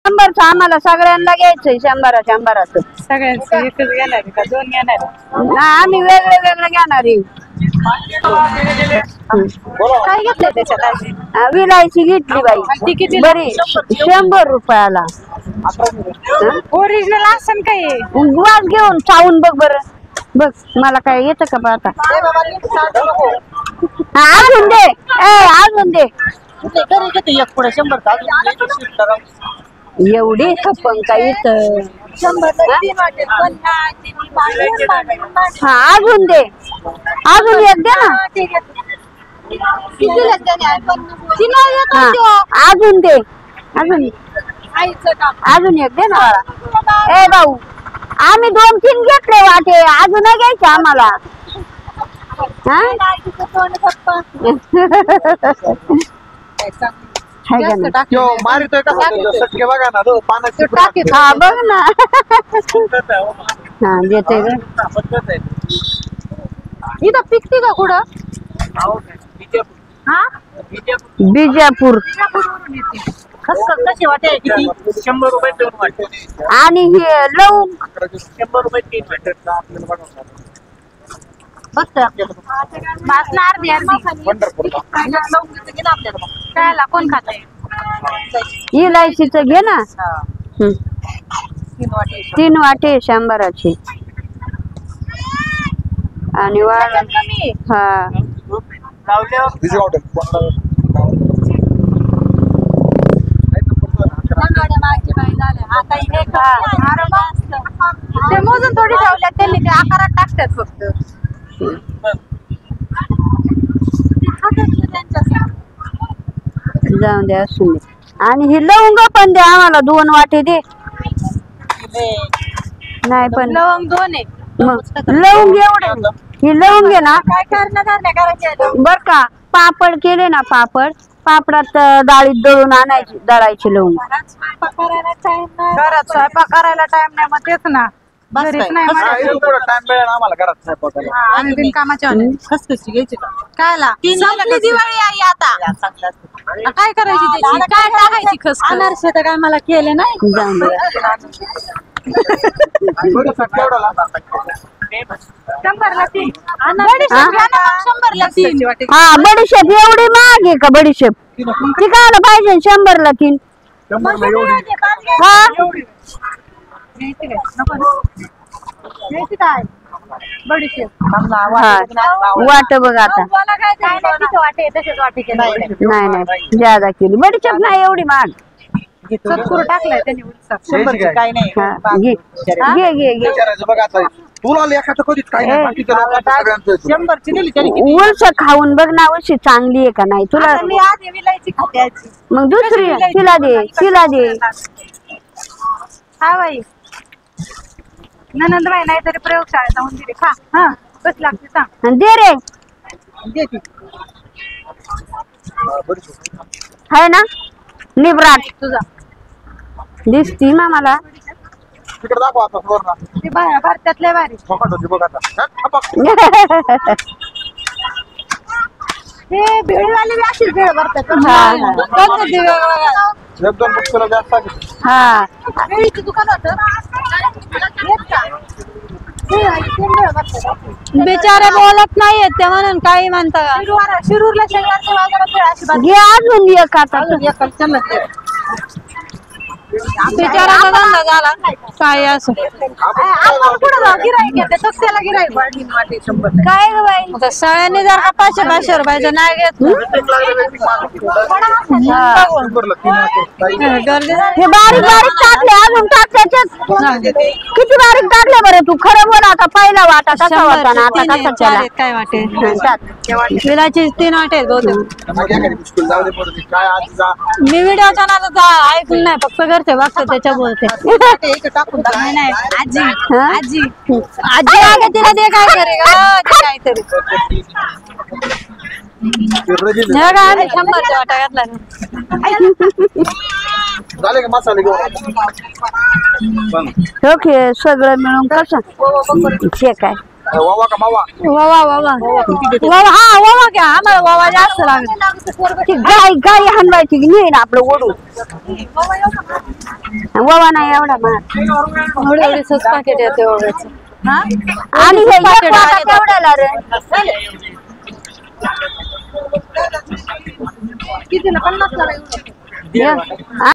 100चं आम्हाला सगळ्यांना घ्यायचंय 100 सगळ्यांचं एकच घेणार का 2 घेणार? आम्ही वेगळं घेणार आहे. काय घेतलंय त्याच्यात आजी? विलायची घेतली बाई बरी 100 रुपयाला. ओरिजिनल असं काय वाज घेऊन चावून बघ बरं. बघ मला काय येतं का बा आता. अजून दे अजून दे. एवढी खपन काय येतं. हा अजून दे अजून एक दे ना. अजून दे अजून एक दे ना मला. ए भाऊ आम्ही 2-3 घेतले वाटे अजून घ्यायचे आम्हाला. मारितोय का सटके बघा ना हा बघ ना. हा देते इथं पिकते का कुठं? बिजापूर. कसे वाटे किती 100 रुपये 2 वाटे आणि हे लवंग 100 रुपये 3 वाटे बघतोय आपल्याला आपल्याला कोण खात इलायचीचं घे ना. 3 वाटे 100चे आणि हा ते मोजून थोडी ठेवल्या त्यांनी ते आकारात टाकतात फक्त. जाऊन द्या असून दे. आणि ही लवंग पण दे आम्हाला 2 वाटे दे. नाही पण लवंग 2 आहे. लवंग एवढे ही लवंग आहे ना. काय करायचे बर का पापड केले ना पापडात डाळीत दळून आणायची दळायची लवंग. घरात स्वयंपाक करायला टाइम नाही मग तेच ना घरीच नाही आणि बिनकामाच्या खसखसी घ्यायची कायला. संपली दिवाळी आई आता काय करायची त्याची काय टाकायची खसखस. अनारसे तर काय मला केले नाही. जाऊन दे. 100ला 3. बडीशेप 100ला 3. हा बडीशेप एवढी महाग आहे का बडीशेप. ती खायला पाहिजे 100ला 3. हा वाट बघ आता. नाही नाही ज्यादा केली बडीशेप नाही एवढी महाग. टाकलाय त्यांनी घे घे घे घे. उलस खाऊन बघ ना उशी चांगली आहे का नाही तुला. मग दुसरी तिला दे. हा बाई ननंद बाई नाही तरी प्रयोगशाळेत जाऊन दिली खा. हा कस लागते सांग. दे रे है ना निबराट तुझा दिसती ना मला. ती भारतातल्या भारी हे भेळवाले बी अशीच भेळ भरतात. हा भेळीचं दुकान होतं बिचारे बोलत नाहीये ते म्हणून काही म्हणता. शिरूरला शनिवारच्या बाजारात भेळ अशी घे अजून एक आता. बिचाराचा धंदा झाला काय असं. पुढे जाऊ गिराईक येते तर त्याला गिराईक वाढली वाटे 100. काय ग बाई आता सगळ्यांनी जर का 500 रुपयाचं नाही घेत हे बारीक बारीक टाकले अजून टाक त्याच्यात. किती बारीक टाकले बरं तू खरं बोल. आता पहिला वाटा कसा होता ना आता कसा केला काय वाटे विलाची 3 वाटे मी व्हिडिओ ऐकून नाही फक्त करते बघते त्याच्या बोलते. नाही आजी आजी आजी आगे तिला दे काय करे काहीतरी. आम्ही 100च्या वाटा घातला सगळं मिळून कसं हे काय वावा का मावा वावा वावा वावा. हा वावा घ्या आम्हाला वावा जास्त लागेल. गाय गाय हाणवायची नाही ना आपलं ओढू. ववा नाही एवढा महाग. एवढेच पाकिट येते ओव्याचं. हा आणि हे एक पाकीट वाटा आहे. केवढ्याला रे? कितीला 50 ला हा?